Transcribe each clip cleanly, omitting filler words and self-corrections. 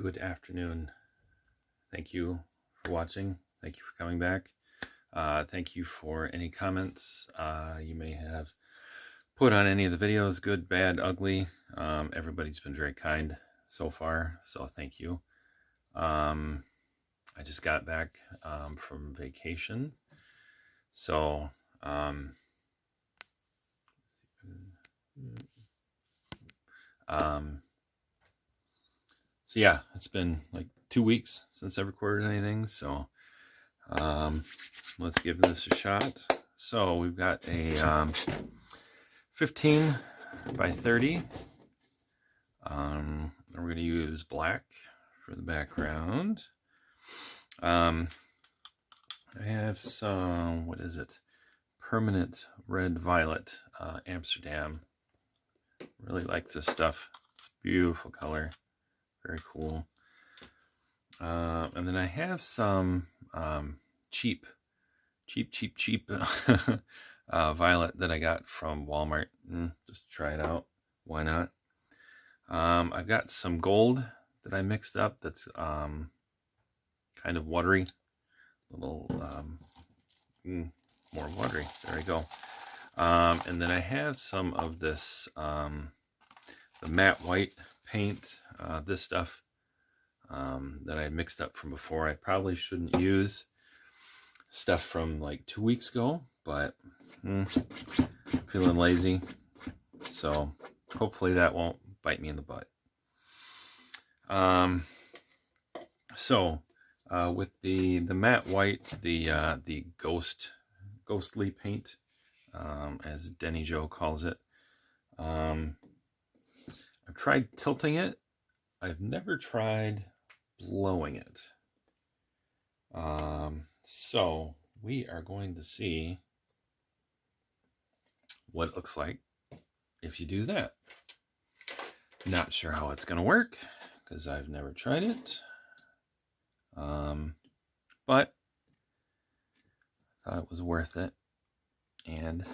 Good afternoon. Thank you for watching. Thank you for coming back. Thank you for any comments you may have put on any of the videos, good, bad, ugly. Everybody's been very kind so far, so thank you. I just got back from vacation, so so yeah, it's been like 2 weeks since I recorded anything, so let's give this a shot. So we've got a 15 by 30. We're going to use black for the background. I have some, what is it? Permanent red violet, Amsterdam. Really like this stuff. It's a beautiful color. Very cool. And then I have some cheap violet that I got from Walmart. Just to try it out. Why not? I've got some gold that I mixed up that's kind of watery. A little more watery. There we go. And then I have some of this the matte white paint, this stuff that I mixed up from before. I probably shouldn't use stuff from like 2 weeks ago, but feeling lazy, so hopefully that won't bite me in the butt. With the matte white, the ghostly paint, as Denny Joe calls it, I've tried tilting it. I've never tried blowing it. So we are going to see what it looks like if you do that. Not sure how it's going to work because I've never tried it. But I thought it was worth it. And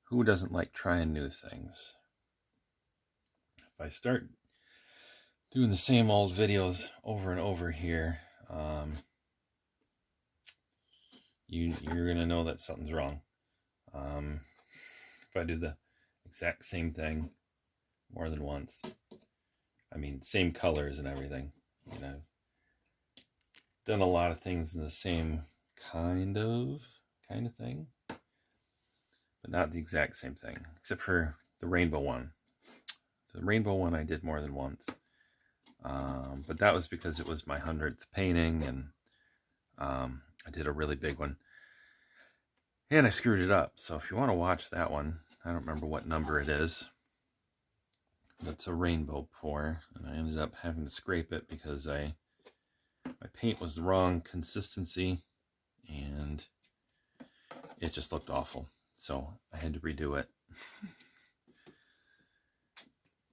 who doesn't like trying new things? If I start doing the same old videos over and over here, you're gonna know that something's wrong. If I do the exact same thing more than once, I mean, same colors and everything, you know, done a lot of things in the same kind of thing, but not the exact same thing, except for the rainbow one. The rainbow one I did more than once, but that was because it was my 100th painting, and I did a really big one, and I screwed it up. So if you want to watch that one, I don't remember what number it is. That's a rainbow pour, and I ended up having to scrape it because my paint was the wrong consistency, and it just looked awful. So I had to redo it.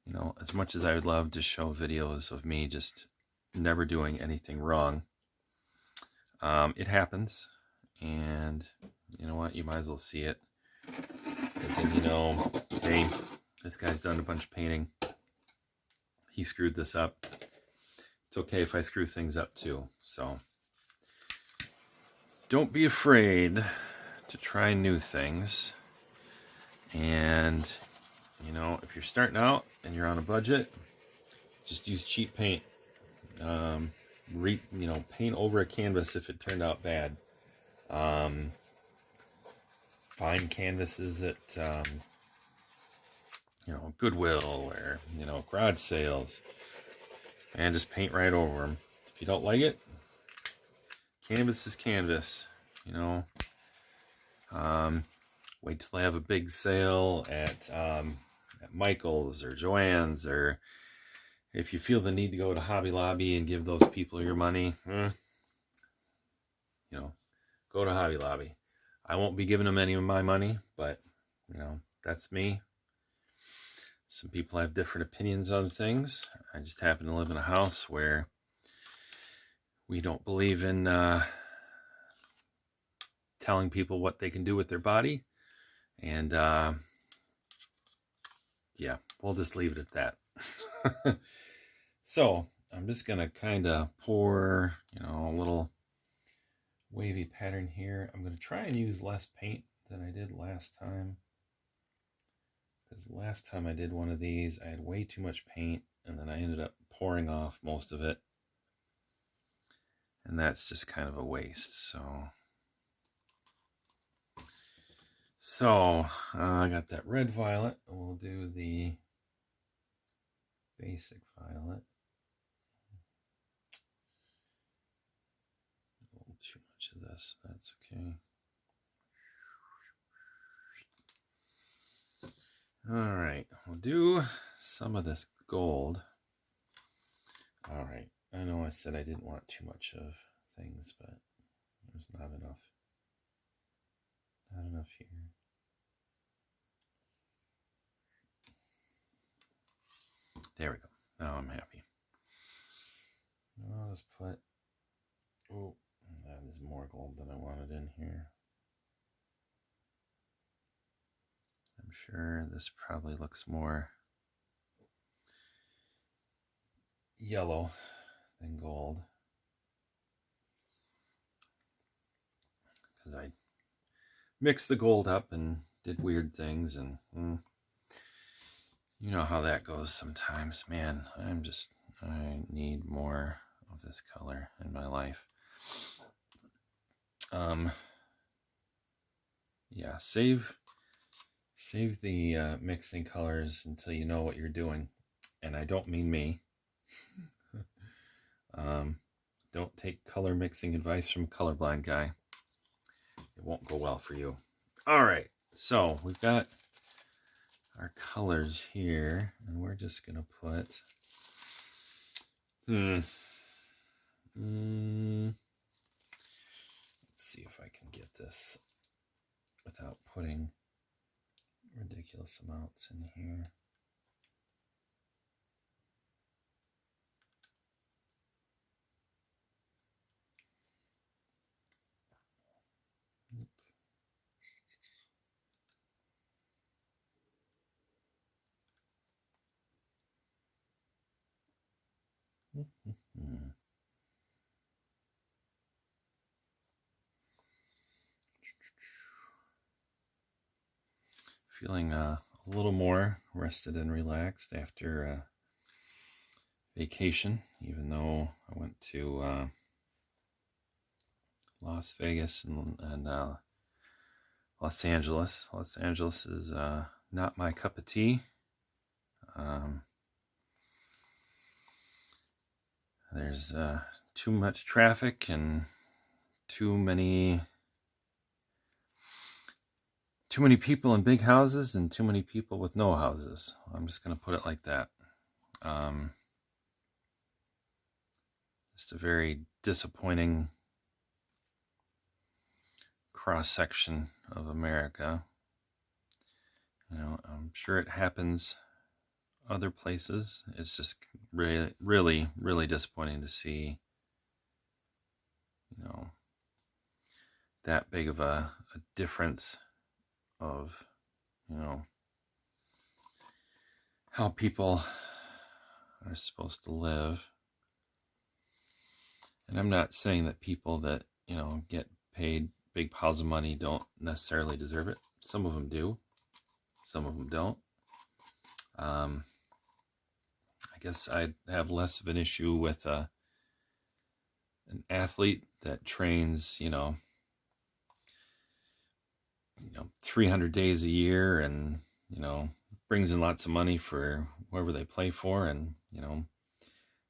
You know, as much as I would love to show videos of me just never doing anything wrong, it happens, and you know what? You might as well see it. Because then you know, hey, this guy's done a bunch of painting. He screwed this up. It's okay if I screw things up too. So don't be afraid to try new things. And you know, if you're starting out and you're on a budget, just use cheap paint. You know, paint over a canvas if it turned out bad. Find canvases at you know, Goodwill or, you know, garage sales, and just paint right over them. If you don't like it, canvas is canvas. You know, wait till they have a big sale at Michael's or Joann's, or if you feel the need to go to Hobby Lobby and give those people your money, you know, go to Hobby Lobby. I won't be giving them any of my money, but you know, that's me. Some people have different opinions on things. I just happen to live in a house where we don't believe in telling people what they can do with their body. And yeah, we'll just leave it at that. So I'm just going to kind of pour, a little wavy pattern here. I'm going to try and use less paint than I did last time. Because last time I did one of these, I had way too much paint, and then I ended up pouring off most of it. And that's just kind of a waste. So I got that red violet. We'll do the basic violet. A little too much of this. That's okay. All right, we'll do some of this gold. All right, I know I said I didn't want too much of things, but there's not enough. Not enough here. There we go. Now I'm happy. I'll just put, oh, that is more gold than I wanted in here. I'm sure this probably looks more yellow than gold, because I mixed the gold up and did weird things, and you know how that goes sometimes. Man, I need more of this color in my life. Yeah, save the mixing colors until you know what you're doing. And I don't mean me. Don't take color mixing advice from a colorblind guy. It won't go well for you. All right, so we've got our colors here, and we're just gonna put let's see if I can get this without putting ridiculous amounts in here. Feeling a little more rested and relaxed after vacation, even though I went to Las Vegas and Los Angeles. Los Angeles is not my cup of tea. There's too much traffic and too many people in big houses and too many people with no houses. I'm just going to put it like that. Just a very disappointing cross-section of America. I'm sure it happens other places. It's just really, really, really disappointing to see, that big of a difference of, how people are supposed to live. And I'm not saying that people that, get paid big piles of money don't necessarily deserve it. Some of them do. Some of them don't. I guess I'd have less of an issue with an athlete that trains, 300 days a year and, brings in lots of money for whoever they play for, and,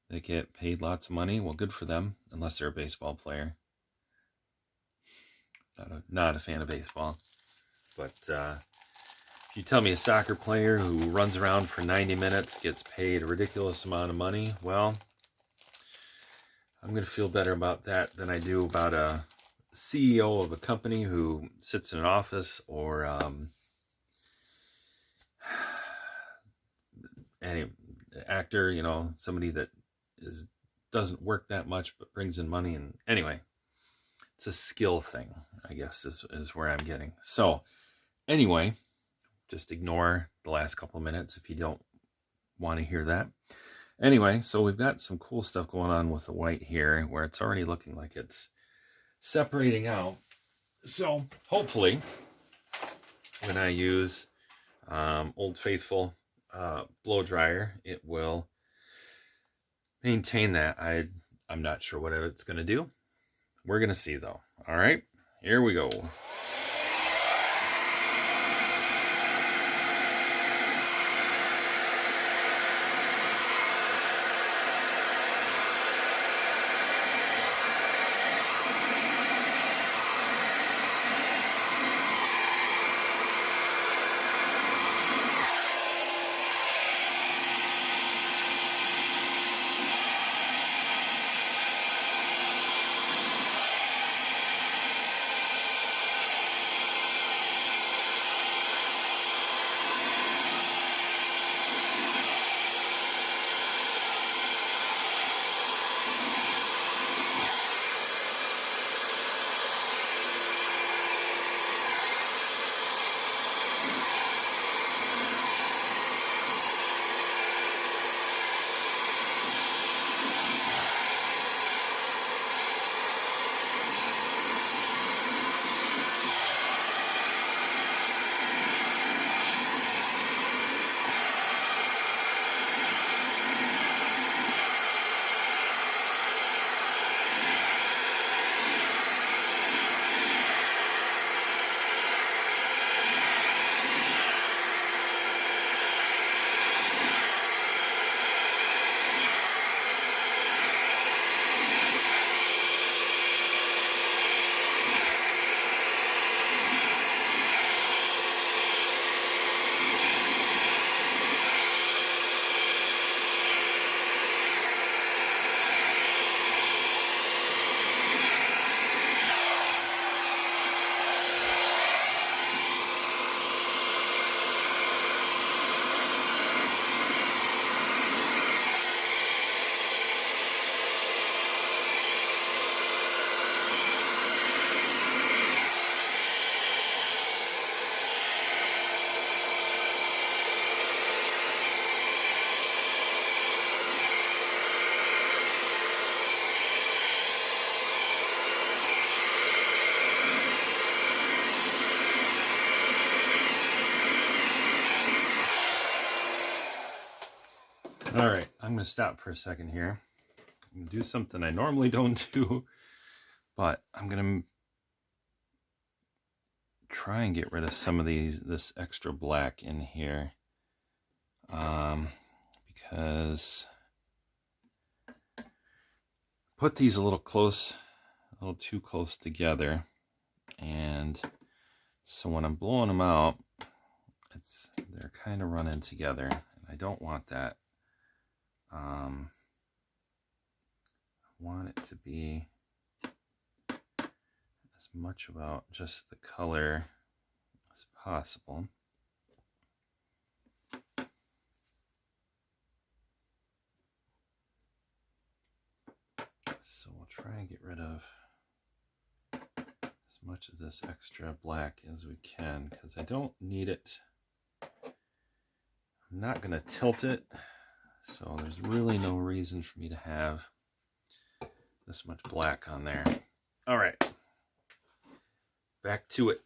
they get paid lots of money. Well, good for them, unless they're a baseball player. Not a fan of baseball. But if you tell me a soccer player who runs around for 90 minutes gets paid a ridiculous amount of money, well, I'm going to feel better about that than I do about a CEO of a company who sits in an office, or any actor, somebody that doesn't work that much but brings in money. And anyway, it's a skill thing, I guess, is where I'm getting. So anyway, just ignore the last couple of minutes if you don't want to hear that. Anyway, so we've got some cool stuff going on with the white here, where it's already looking like it's separating out. So hopefully when I use Old Faithful blow dryer, it will maintain that. I'm not sure what it's going to do. We're going to see though. All right, here we go. All right, I'm going to stop for a second here. I'm going to do something I normally don't do, but I'm going to try and get rid of some of this extra black in here, because put these a little too close together, and so when I'm blowing them out, they're kind of running together, and I don't want that. I want it to be as much about just the color as possible. So we'll try and get rid of as much of this extra black as we can, because I don't need it. I'm not going to tilt it, so there's really no reason for me to have this much black on there. All right, back to it.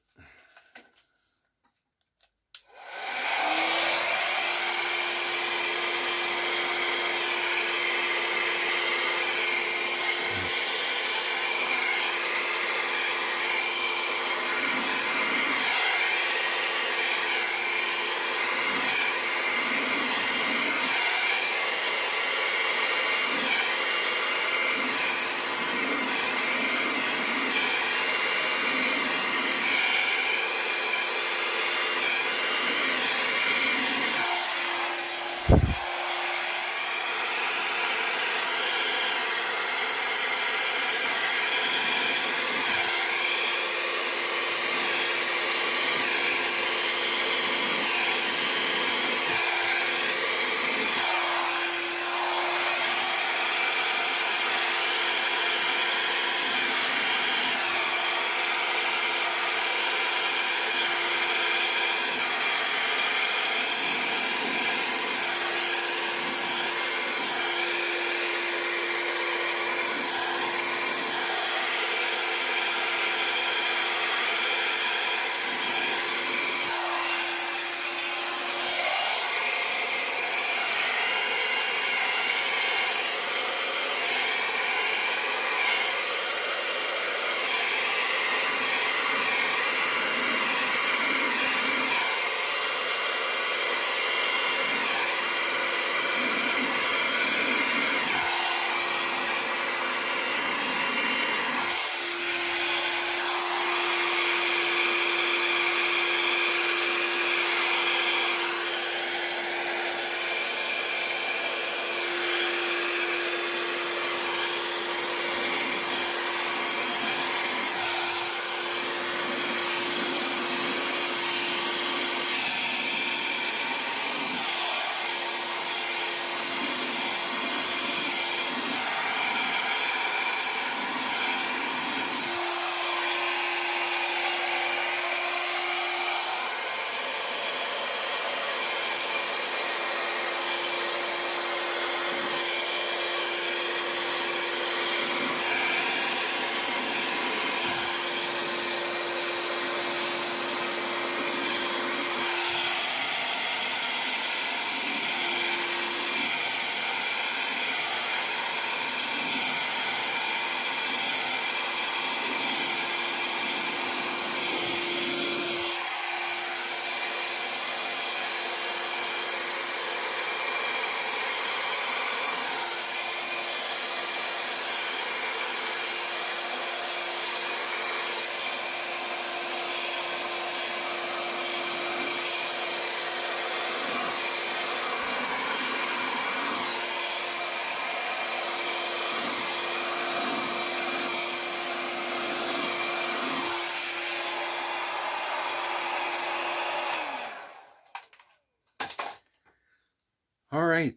All right.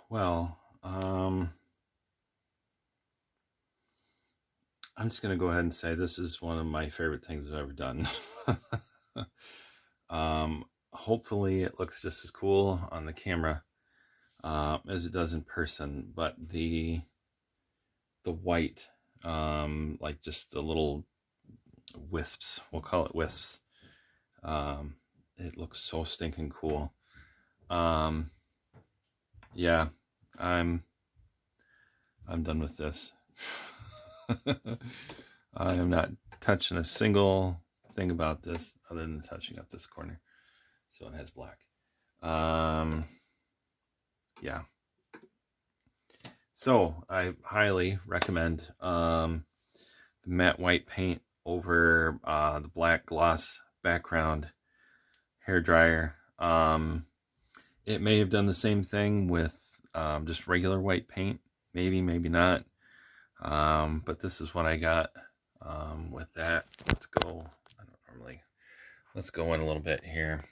Well, I'm just going to go ahead and say this is one of my favorite things I've ever done. Hopefully it looks just as cool on the camera as it does in person, but the white, like just the little wisps, we'll call it wisps. It looks so stinking cool. Yeah, I'm done with this. I am not touching a single thing about this other than touching up this corner. So it has black. Yeah. So I highly recommend the matte white paint over the black gloss background hairdryer. It may have done the same thing with just regular white paint. Maybe, maybe not. But this is what I got with that. Let's go. I don't normally. Let's go in a little bit here,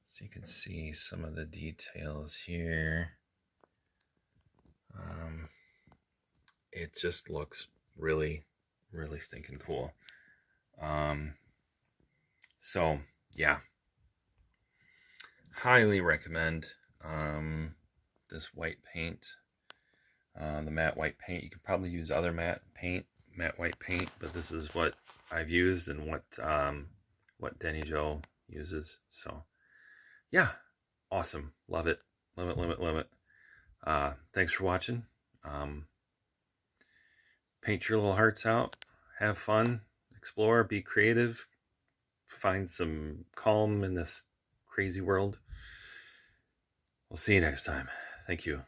so you can see some of the details here. It just looks really, really stinking cool. So yeah, highly recommend this white paint. The matte white paint. You could probably use other matte white paint, but this is what I've used and what Denny Joe uses. So yeah, awesome, love it, love it, love it, love it. Thanks for watching. Paint your little hearts out, have fun, explore, be creative, find some calm in this crazy world. We'll see you next time. Thank you.